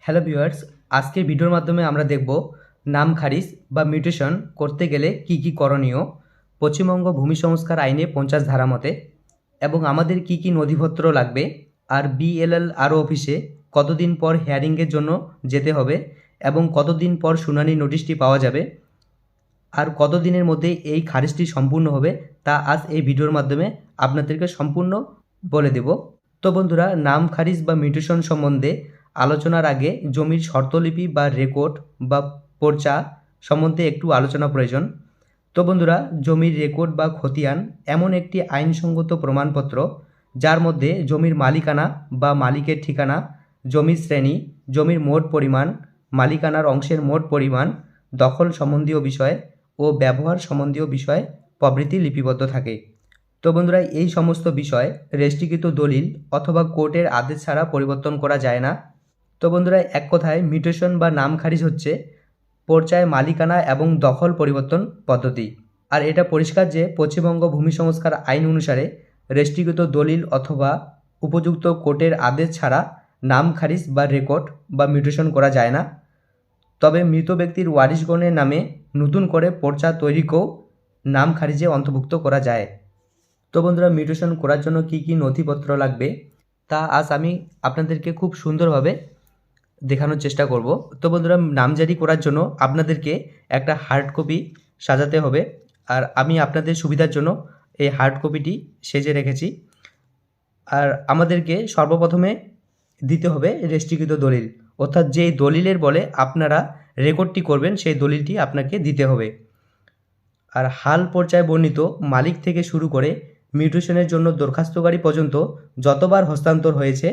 Hello viewers, আজকের ভিডিওর মাধ্যমে আমরা দেখব নাম খারিজ বা মিউটেশন করতে গেলে কি কি করণীয় পশ্চিমবঙ্গ ভূমি সংস্কার আইনে 50 ধারা মতে, এবং আমাদের কি কি নথিপত্র লাগবে, আর বিএলএল অফিসে কতদিন পর হিয়ারিংয়ের জন্য যেতে হবে এবং কতদিন পর শুনানি নোটিশটি পাওয়া যাবে, আর কতদিনের মধ্যে এই খারিজটি সম্পূর্ণ হবে তা আজ এই ভিডিওর মাধ্যমে আপনাদেরকে সম্পূর্ণ বলে দেব। তো বন্ধুরা, নাম খারিজ বা মিউটেশন সম্বন্ধে আলোচনার আগে জমির শর্তলিপি বা রেকর্ড বা পর্চা সম্বন্ধে একটু আলোচনা প্রয়োজন। তো বন্ধুরা, জমির রেকর্ড বা খতিয়ান এমন একটি আইনসঙ্গত প্রমাণপত্র যার মধ্যে জমির মালিকানা বা মালিকের ঠিকানা, জমির শ্রেণী, জমির মোট পরিমাণ, মালিকানার অংশের মোট পরিমাণ, দখল সম্বন্ধীয় বিষয় ও ব্যবহার সম্বন্ধীয় বিষয় প্রভৃতি লিপিবদ্ধ থাকে। তো বন্ধুরা, এই সমস্ত বিষয় রেজিস্ট্রিকৃত দলিল অথবা কোর্টের আদেশ ছাড়া পরিবর্তন করা যায় না। তো বন্ধুরা, এক কথায় মিউটেশন বা নাম খারিজ হচ্ছে পর্যায় মালিকানা এবং দখল পরিবর্তন পদ্ধতি। আর এটা পরিষ্কার যে পশ্চিমবঙ্গ ভূমি সংস্কার আইন অনুসারে রেজিস্ট্রিকৃত দলিল অথবা উপযুক্ত কোর্টের আদেশ ছাড়া নাম খারিজ বা রেকর্ড বা মিউটেশন করা যায় না। তবে মৃত ব্যক্তির ওয়ারিশগণের নামে নতুন করে পর্চা তৈরিকেও নাম খারিজে অন্তর্ভুক্ত করা যায়। তো বন্ধুরা, মিউটেশন করার জন্য কি কি নথিপত্র লাগবে তা আজ আমি আপনাদেরকে খুব সুন্দরভাবে দেখানোর চেষ্টা করব। তো বন্ধুরা, নামজারি করার জন্য আপনাদেরকে একটা হার্ড কপি সাজাতে হবে, আর আমি আপনাদের সুবিধার জন্য এই হার্ড কপিটি সেজে রেখেছি। আর আমাদেরকে সর্বপ্রথমে দিতে হবে রেজিস্ট্রিকৃত দলিল, অর্থাৎ যেই দলিলের বলে আপনারা রেকর্ডটি করবেন সেই দলিলটি আপনাকে দিতে হবে। আর হাল পর্যায়ে বর্ণিত মালিক থেকে শুরু করে মিউটেশনের জন্য দরখাস্তকারী পর্যন্ত যতবার হস্তান্তর হয়েছে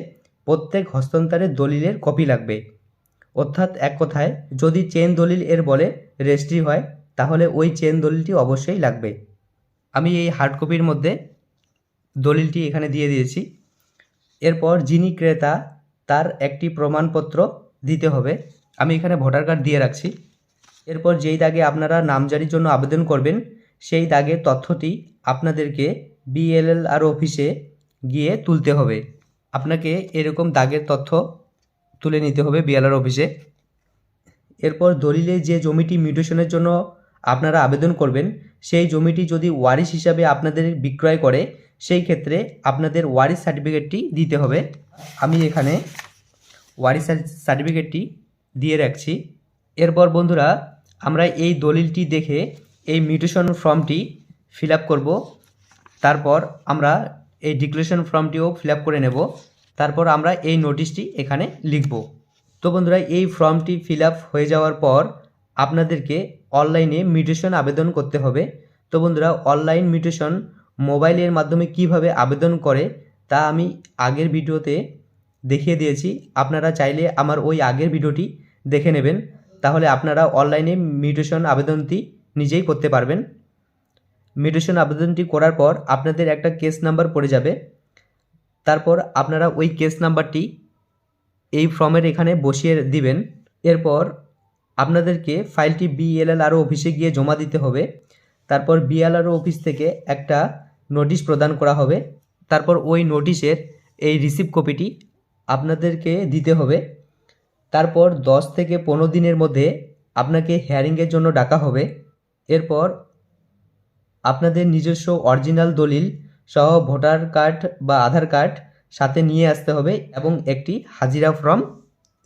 প্রত্যেক হস্তান্তরের দলিলের কপি লাগবে। অর্থাৎ এক কথায়, যদি চেন দলিল এর বলে রেজিস্ট্রি হয় তাহলে ওই চেন দলিলটি অবশ্যই লাগবে। আমি এই হার্ড কপির মধ্যে দলিলটি এখানে দিয়ে দিয়েছি। এরপর যিনি ক্রেতা তার একটি প্রমাণপত্র দিতে হবে। আমি এখানে ভোটার কার্ড দিয়ে রাখছি। এরপর যেই দাগে আপনারা নামজারির জন্য আবেদন করবেন সেই দাগের তথ্যটি আপনাদেরকে বিএলএল অফিসে গিয়ে তুলতে হবে। আপনাকে এরকম দাগের তথ্য তুলে নিতে হবে বিএলআর অফিসে। এরপর দলিলে যে জমিটি মিউটেশনের জন্য আপনারা আবেদন করবেন সেই জমিটি যদি ওয়ারিশ হিসাবে আপনাদের বিক্রয় করে সেই ক্ষেত্রে আপনাদের ওয়ারিশ সার্টিফিকেটটি দিতে হবে। আমি এখানে ওয়ারিশ সার্টিফিকেটটি দিয়ে রাখছি। এরপর বন্ধুরা, আমরা এই দলিলটি দেখে এই মিউটেশন ফর্মটি ফিল আপ করব। তারপর আমরা এই ডিক্লারেশন ফর্মটিও ফিল আপ করে নেব। তারপর আমরা এই নোটিশটি এখানে লিখব। তো বন্ধুরা, এই ফর্মটি ফিল আপ হয়ে যাওয়ার পর আপনাদেরকে অনলাইনে মিউটেশন আবেদন করতে হবে। তো বন্ধুরা, অনলাইন মিউটেশন মোবাইলের মাধ্যমে কিভাবে আবেদন করে তা আমি আগের ভিডিওতে দেখিয়ে দিয়েছি। আপনারা চাইলে আমার ওই আগের ভিডিওটি দেখে নেবেন, তাহলে আপনারা অনলাইনে মিউটেশন আবেদনটি নিজেই করতে পারবেন। মিউটেশন আবেদনটি করার পর আপনাদের একটা কেস নাম্বার পড়ে যাবে। তারপর আপনারা ওই কেস নাম্বারটি এই ফর্মের এখানে বসিয়ে দিবেন। এরপর আপনাদেরকে ফাইলটি বিএলআর অফিসে গিয়ে জমা দিতে হবে। তারপর বিএলআর অফিস থেকে একটা নোটিশ প্রদান করা হবে। তারপর ওই নোটিশের এই রিসিভ কপিটি আপনাদেরকে দিতে হবে। তারপর 10 থেকে 15 দিনের মধ্যে আপনাকে হিয়ারিংয়ের জন্য ডাকা হবে। এরপর আপনাদের নিজস্ব অরিজিনাল দলিল সহ ভোটার কার্ড বা আধার কার্ড সাথে নিয়ে আসতে হবে এবং একটি হাজিরা ফর্ম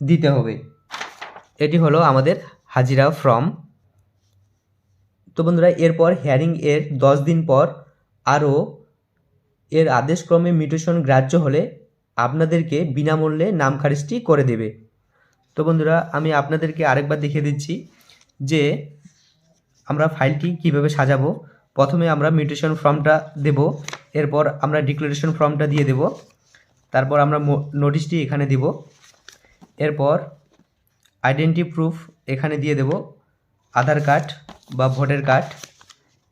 দিতে হবে। এটি হলো আমাদের হাজিরা ফর্ম। তো বন্ধুরা, এরপর হিয়ারিং এর 10 দিন পর আরও এর আদেশক্রমে মিউটেশন গ্রাহ্য হলে আপনাদেরকে বিনামূল্যে নাম খারিজটি করে দেবে। তো বন্ধুরা, আমি আপনাদেরকে আরেকবার দেখিয়ে দিচ্ছি যে আমরা ফাইলটি কিভাবে সাজাবো। প্রথমে আমরা মিউটেশন ফর্মটা দেব, এরপর আমরা ডিক্লারেশন ফর্মটা দিয়ে দেব, তারপর আমরা নোটিশটি এখানে দেব, এরপর আইডেন্টি প্রুফ এখানে দিয়ে দেব, আধার কার্ড বা ভোটার কার্ড,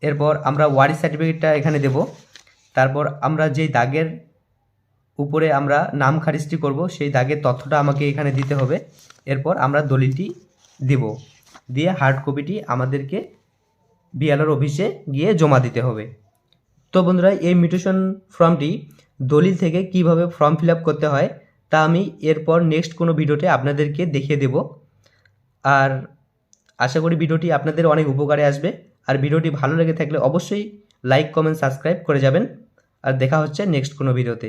এরপর আমরা ওয়ারিশ সার্টিফিকেটটা এখানে দেব, তারপর আমরা যেই দাগের উপরে আমরা নাম খারিজটি করব সেই দাগের তথ্যটা আমাকে এখানে দিতে হবে। এরপর আমরা দলিলটি দেব, দিয়ে হার্ড কপিটি আমাদেরকে বিএলআর অফিসে গিয়ে জমা দিতে হবে। তো বন্ধুরা, এই মিউটেশন ফর্মটি দলিল থেকে কিভাবে ফর্ম ফিল আপ করতে হয় তা আমি এরপর নেক্সট কোনো ভিডিওতে আপনাদেরকে দেখিয়ে দেব। আর আশা করি ভিডিওটি আপনাদের অনেক উপকারে আসবে। আর ভিডিওটি ভালো লেগে থাকলে অবশ্যই লাইক, কমেন্ট, সাবস্ক্রাইব করে যাবেন। আর দেখা হচ্ছে নেক্সট কোনো ভিডিওতে।